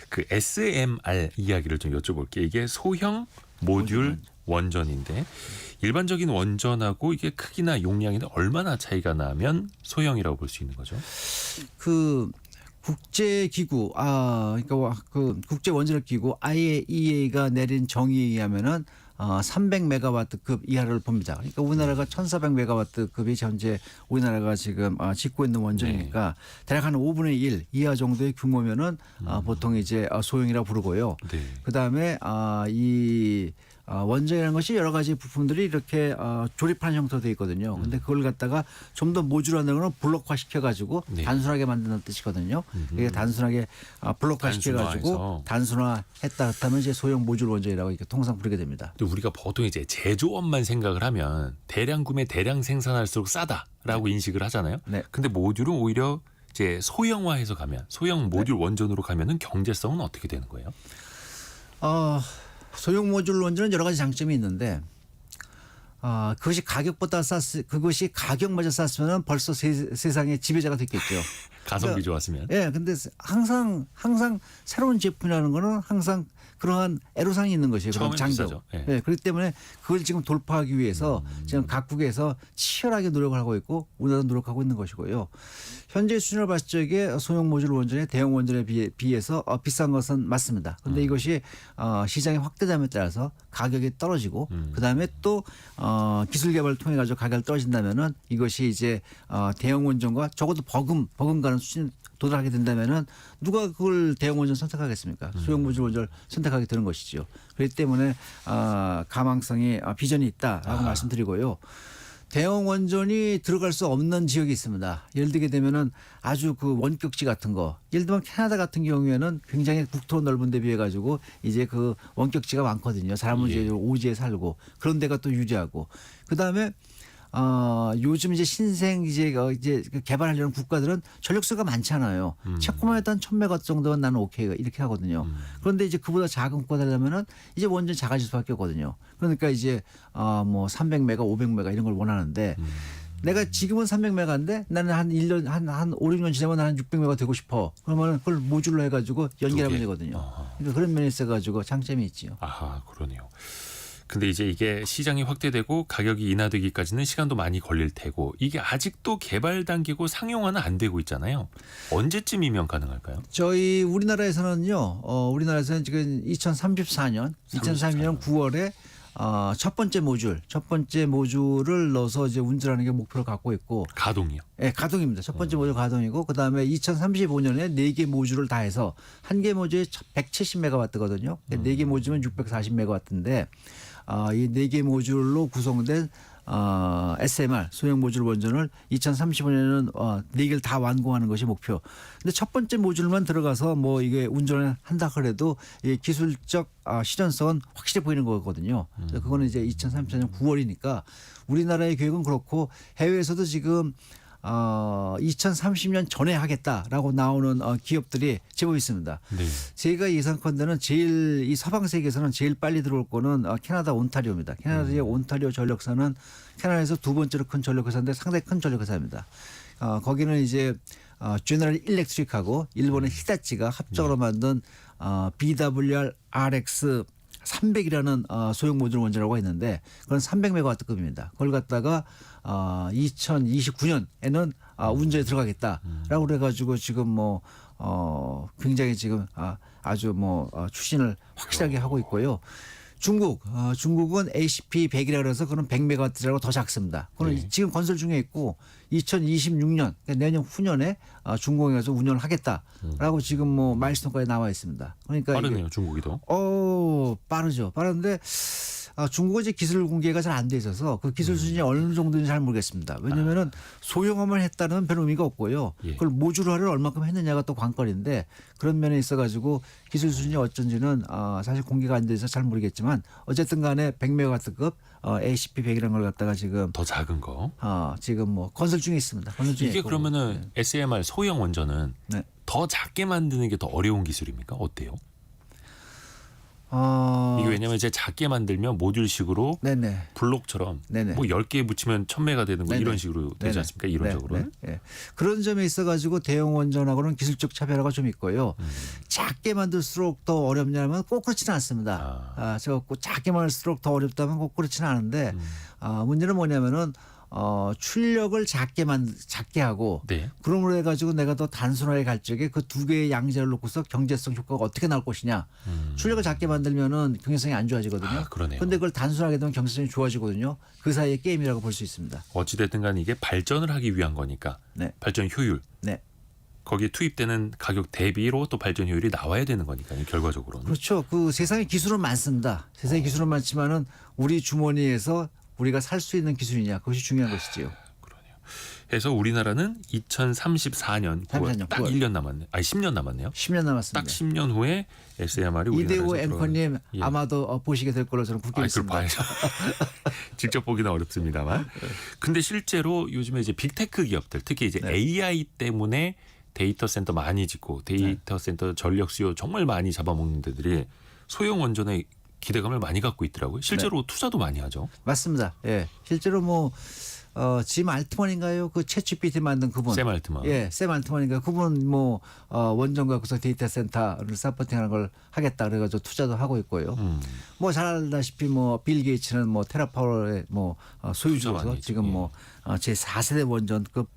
그 SMR 이야기를 좀 여쭤볼게요. 이게 소형 모듈 원전인데 일반적인 원전하고 이게 크기나 용량이 얼마나 차이가 나면 소형이라고 볼 수 있는 거죠? 그 국제기구 그러니까 그 국제 원자력 기구 IAEA가 내린 정의에 의하면은 300메가와트급 이하를 봅니다. 그러니까 우리나라가 1,400메가와트급이 현재 우리나라가 지금 짓고 있는 원전이니까 대략 한 5분의 1 이하 정도의 규모면은 보통 이제 소형이라고 부르고요. 네. 그다음에 이 원전이라는 것이 여러 가지 부품들이 이렇게 조립하는 형태로 되어 있거든요. 근데 그걸 갖다가 좀 더 모듈화하는 건 블록화 시켜가지고 네. 단순하게 만드는 뜻이거든요. 이게 단순하게 블록화 시켜가지고 단순화했다 그렇다면 이제 소형 모듈 원전이라고 이렇게 통상 부르게 됩니다. 근데 우리가 보통 이제 제조업만 생각을 하면 대량 구매, 대량 생산할수록 싸다라고 인식을 하잖아요. 네. 근데 모듈은 오히려 이제 소형화해서 가면 소형 모듈 원전으로 가면은 경제성은 어떻게 되는 거예요? 소형 모듈 원전은 여러 가지 장점이 있는데 그것이 그것이 가격마저 쌌으면 벌써 세상의 지배자가 됐겠죠. 가성비 좋았으면. 예, 근데 항상 새로운 제품이라는 거는 항상 그러한 애로사항이 있는 것이에요. 그런 처음엔 장점. 비싸죠. 예. 예, 그렇기 때문에 그걸 지금 돌파하기 위해서 지금 각국에서 치열하게 노력을 하고 있고 우리나라도 노력하고 있는 것이고요. 현재 수준을 봤을 적에 소형 모듈 원전의 대형 원전에 비해서 비싼 것은 맞습니다. 그런데 이것이 시장이 확대됨에 따라서 가격이 떨어지고 그다음에 또 기술 개발을 통해 가지고 가격이 떨어진다면은 이것이 이제 대형 원전과 적어도 버금가는 수준에 도달하게 된다면은 누가 그걸 대형 원전 선택하겠습니까? 소형 모듈 원전을 선택하게 되는 것이죠. 그렇기 때문에 가망성이 비전이 있다라고 말씀드리고요. 대형 원전이 들어갈 수 없는 지역이 있습니다. 예를 들게 되면은 아주 그 원격지 같은 거. 예를 들면 캐나다 같은 경우에는 굉장히 국토 넓은 데 비해 가지고 이제 그 원격지가 많거든요. 사람은 이제 오지에 살고 그런 데가 또 유리하고. 그다음에 요즘 이제 신생 이제 개발하려는 국가들은 전력수가 많잖아요. 체코만 해도 한 1,000메가와트 정도는 나는 오케이 이렇게 하거든요. 그런데 이제 그보다 작은 국가 되려면은 이제 원전 작아질 수밖에 없거든요. 그러니까 이제 뭐 300메가, 500메가 이런 걸 원하는데 내가 지금은 300메가인데 나는 한 1년 한 5, 6년 지나면 나는 600메가 되고 싶어. 그러면 그걸 모듈로 해가지고 연결하면 되거든요. 그러니까 그런 면에 있어가지고 장점이 있지요. 아하, 그러네요. 근데 이제 이게 시장이 확대되고 가격이 인하되기까지는 시간도 많이 걸릴 테고 이게 아직도 개발 단계고 상용화는 안 되고 있잖아요. 언제쯤이면 가능할까요? 저희 우리나라에서는요. 우리나라에서는 지금 2034년 9월에 첫 번째 모듈을 넣어서 이제 운전하는 게 목표를 갖고 있고 가동이요? 네, 가동입니다. 첫 번째 모듈 가동이고 그다음에 2035년에 4개 모듈을 다 해서 한 개 모듈이 170메가와트거든요. 4개 모듈이면 640메가와트인데 이 4개 모듈로 구성된 SMR 소형 모듈 원전을 2035년에는 4개를 다 완공하는 것이 목표. 근데 첫 번째 모듈만 들어가서 뭐 이게 운전을 한다 그래도 이 기술적 실현성은 확실히 보이는 거거든요. 그거는 이제 2034년 9월이니까 우리나라의 계획은 그렇고 해외에서도 지금 2030년 전에 하겠다라고 나오는 기업들이 제법 있습니다. 네. 제가 예상컨대는 이 서방 세계에서는 제일 빨리 들어올 거는 캐나다 온타리오입니다. 캐나다의 온타리오 전력사는 캐나다에서 두 번째로 큰 전력회사인데 상당히 큰 전력회사입니다. 거기는 이제 제너럴 일렉트릭하고 일본의 히다치가 합작으로 만든 BWR-RX 300이라는 소형 모듈 원전이라고 있는데 그건 300메가와트급입니다. 그걸 갖다가 2029년에는 운전에 들어가겠다라고 그래가지고 지금 뭐 굉장히 지금 아주 뭐 추진을 확실하게 하고 있고요. 중국은 ACP100이라고 해서 그건 100메가와트라고 더 작습니다. 그건 지금 건설 중에 있고 2026년 그러니까 내년 후년에 준공에 가서 운영을 하겠다라고 지금 뭐 마일스톤까지 나와 있습니다. 그러니까 빠르네요, 중국이도. 빠르죠. 빠른데 중국은 이제 기술 공개가 잘 안 돼 있어서 그 기술 수준이 어느 정도인지 잘 모르겠습니다. 왜냐하면 소형화만 했다는 별 의미가 없고요. 그걸 모듈화를 얼마큼 했느냐가 또 관건인데 그런 면에 있어가지고 기술 수준이 어쩐지는 사실 공개가 안 돼서 잘 모르겠지만 어쨌든 간에 100메가와트급 ACP100이라는 걸 갖다가 지금 더 작은 거. 지금 뭐 건설 중에 있습니다. 건설 중에 이게 있고. 그러면은 SMR 소형 원전은 더 작게 만드는 게 더 어려운 기술입니까? 어때요? 이게 왜냐면 이제 작게 만들면 모듈식으로 네네. 블록처럼 네네. 뭐 10개 붙이면 1000메가 되는 거 네네. 이런 식으로 되지 네네. 않습니까? 이론적으로는. 네, 네. 그런 점에 있어가지고 대형 원전하고는 기술적 차별화가 좀 있고요. 작게 만들수록 더 어렵냐면 꼭 그렇지는 않습니다. 제가 꼭 작게 만들수록 더 어렵다면 꼭 그렇지는 않은데 문제는 뭐냐면은 출력을 작게 하고 네. 그러므로 해가지고 내가 더 단순하게 갈 적에 그 두 개의 양자를 놓고서 경제성 효과가 어떻게 나올 것이냐. 출력을 작게 만들면은 경제성이 안 좋아지거든요. 아, 그러네요. 그런데 그걸 단순하게 되면 경제성이 좋아지거든요. 그 사이에 게임이라고 볼 수 있습니다. 어찌됐든 간에 이게 발전을 하기 위한 거니까 네. 발전 효율 네. 거기에 투입되는 가격 대비로 또 발전 효율이 나와야 되는 거니까요. 결과적으로는. 그렇죠. 그 세상에 기술은 많습니다. 세상에 기술은 많지만은 우리 주머니에서 우리가 살 수 있는 기술이냐 그것이 중요한 것이지요. 그러네요. 그래서 우리나라는 2034년 9월 딱 9월. 1년 남았네. 아니 10년 남았네요. 10년 남았습니다. 딱 10년 후에 SMR이 이대호 우리나라에서 앵커님 예. 아마도 보시게 될 걸로 저는 굳게 그걸 믿습니다. 봐야죠. 직접 보기는 어렵습니다만. 근데 실제로 요즘에 이제 빅테크 기업들 특히 이제 네. AI 때문에 데이터 센터 많이 짓고 데이터 센터 전력 수요 정말 많이 잡아먹는 데들이 소형 원전에 기대감을 많이 갖고 있더라고요. 실제로 투자도 많이 하죠. 맞습니다. 예, 실제로 뭐 짐 알트만인가요? 그 챗GPT 만든 그분. 샘 알트만. 예, 샘 알트만인가 그분 뭐 원전 갖고서 데이터 센터를 서포팅하는 걸 하겠다 그래가지고 투자도 하고 있고요. 뭐 잘 알다시피 뭐 빌 게이츠는 뭐 테라파워의 뭐 투자 소유주로서 많이 지금 했죠. 뭐 제 4세대 원전급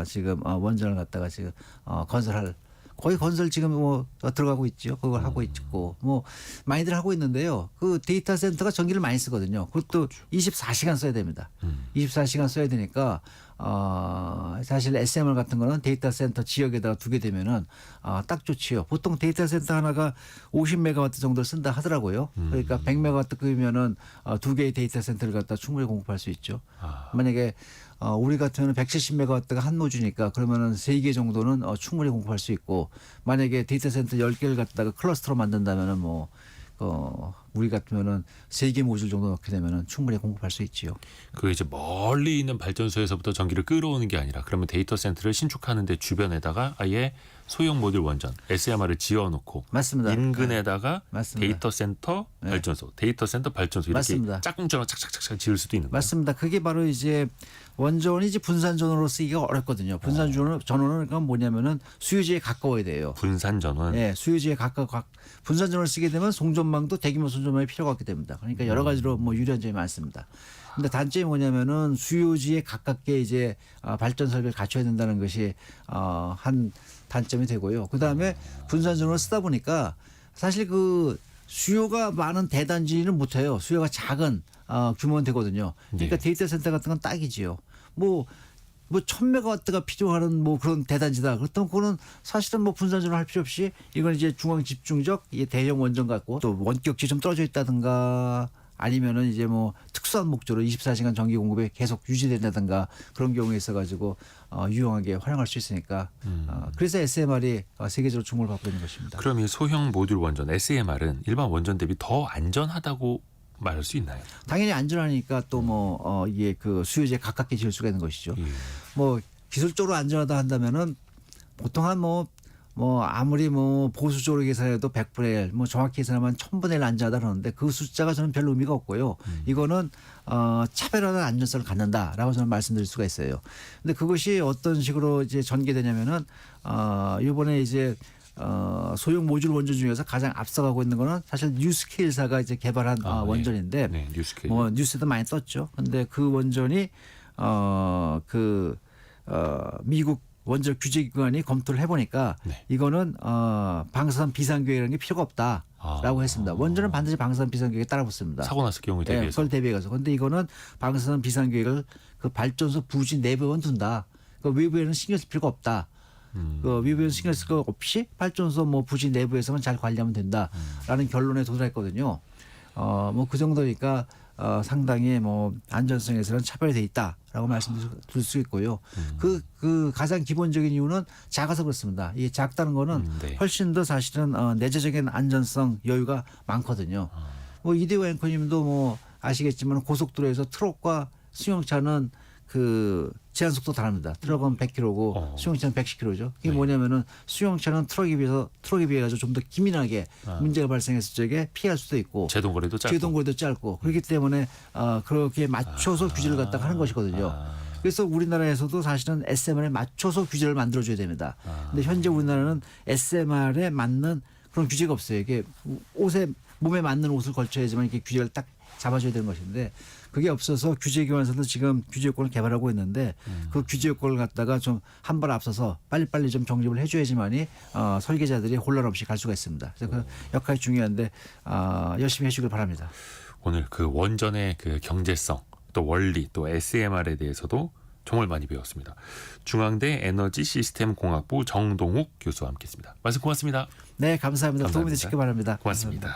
지금 원전을 갖다가 지금 건설할 거의 건설 지금 뭐 들어가고 있죠. 그걸 하고 있고 뭐 많이들 하고 있는데요. 그 데이터 센터가 전기를 많이 쓰거든요. 그것도 24시간 써야 됩니다. 24시간 써야 되니까 사실 SMR 같은 거는 데이터 센터 지역에다가 두게 되면은 딱 좋지요. 보통 데이터 센터 하나가 50메가와트 정도를 쓴다 하더라고요. 그러니까 100메가와트 끄면은 두 개의 데이터 센터를 갖다 충분히 공급할 수 있죠. 만약에 우리 같으면 170메가와트가 한 노주니까 그러면은 3개 정도는 충분히 공급할 수 있고 만약에 데이터 센터 10개를 갖다가 클러스터로 만든다면은 뭐 우리 같으면은 3개 모듈 정도 넣게 되면은 충분히 공급할 수 있지요. 그 이제 멀리 있는 발전소에서부터 전기를 끌어오는 게 아니라 그러면 데이터 센터를 신축하는데 주변에다가 아예 소형 모듈 원전 SMR을 지어놓고 맞습니다. 인근에다가 맞습니다. 데이터 센터 발전소, 데이터 센터 발전소 이렇게 맞습니다. 짝꿍처럼 착착착착 지을 수도 있는 거예요. 맞습니다. 그게 바로 이제 원전이 이제 분산 전원으로 쓰기가 어렵거든요. 분산 전원은 그러니까 뭐냐면은 수요지에 가까워야 돼요. 분산 전원. 예, 수요지에 분산 전원을 쓰게 되면 송전망도 대규모 송전망이 필요가 없게 됩니다. 그러니까 여러 가지로 뭐 유리한 점이 많습니다. 근데 단점이 뭐냐면은 수요지에 가깝게 이제 발전 설비를 갖춰야 된다는 것이 한 단점이 되고요. 그다음에 분산 전원을 쓰다 보니까 사실 그 수요가 많은 대단지는 못해요. 수요가 작은 규모는 되거든요. 그러니까 네. 데이터 센터 같은 건 딱이지요. 뭐 1000메가와트가 필요한 뭐 그런 대단지다. 그렇다면 그거는 사실은 뭐 분산 전원 할 필요 없이 이건 이제 중앙 집중적 대형 원전 같고 또 원격지 좀 떨어져 있다든가 아니면은 이제 뭐 특수한 목적으로 24시간 전기 공급이 계속 유지된다든가 그런 경우에 있어가지고 유용하게 활용할 수 있으니까 그래서 SMR이 세계적으로 주목을 받고 있는 것입니다. 그럼 이 소형 모듈 원전 SMR은 일반 원전 대비 더 안전하다고 말할 수 있나요? 당연히 안전하니까 또 뭐 이게 그 수요지에 가깝게 지을 수가 있는 것이죠. 예. 뭐 기술적으로 안전하다 한다면은 보통 한 뭐 아무리 뭐 보수적으로 계산해도 100분의 1, 뭐 정확히 계산하면 1000분의 1 안전하다 그러는데 그 숫자가 저는 별 의미가 없고요. 이거는 차별화된 안전성을 갖는다라고 저는 말씀드릴 수가 있어요. 근데 그것이 어떤 식으로 이제 전개되냐면은 이번에 이제 소형 모듈 원전 중에서 가장 앞서가고 있는 거는 사실 뉴스케일사가 이제 개발한 원전인데 네, 뉴스케일. 뭐 뉴스에도 많이 떴죠. 근데 그 원전이 미국 원전 규제기관이 검토를 해보니까 네. 이거는 방사선 비상계획이라는 게 필요가 없다라고 했습니다. 원전은 반드시 방사선 비상계획에 따라 붙습니다. 사고 났을 경우에 예, 대비해서. 그걸 대비해서. 그런데 이거는 방사선 비상계획을 그 발전소 부지 내부에만 둔다. 그 외부에는 신경 쓸 필요가 없다. 그 외부에는 신경 쓸 거 없이 발전소 뭐 부지 내부에서만 잘 관리하면 된다라는 결론에 도달했거든요. 뭐 그 정도니까 상당히 뭐 안전성에서는 차별돼 있다라고 말씀드릴 수 있고요. 그 가장 기본적인 이유는 작아서 그렇습니다. 이 작다는 거는 네. 훨씬 더 사실은 내재적인 안전성 여유가 많거든요. 뭐 이대호 앵커님도 뭐 아시겠지만 고속도로에서 트럭과 승용차는 그 제한 속도 다릅니다. 트럭은 100km고 수용차는 110km죠. 그게 뭐냐면은 수용차는 트럭에 비해 가지고 좀 더 기민하게 문제가 발생했을 적에 피할 수도 있고 제동거리도 짧고. 제동거리도 짧고 그렇기 때문에 그렇게 맞춰서 규제를 갖다가 하는 것이거든요. 그래서 우리나라에서도 사실은 SMR에 맞춰서 규제를 만들어줘야 됩니다. 근데 현재 우리나라는 SMR에 맞는 그런 규제가 없어요. 이게 몸에 맞는 옷을 걸쳐야지만 이렇게 규제를 딱 잡아줘야 되는 것인데 그게 없어서 규제기관에서도 지금 규제 요건을 개발하고 있는데 그 규제 요건을 갖다가 좀 한 발 앞서서 빨리빨리 좀 정립을 해줘야지만이 설계자들이 혼란 없이 갈 수가 있습니다. 그래서 그 역할이 중요한데 열심히 해주길 바랍니다. 오늘 그 원전의 그 경제성 또 원리 또 SMR에 대해서도 정말 많이 배웠습니다. 중앙대 에너지 시스템 공학부 정동욱 교수와 함께했습니다. 말씀 고맙습니다. 네, 감사합니다. 도움이 감사합니다. 되시기 바랍니다. 고맙습니다.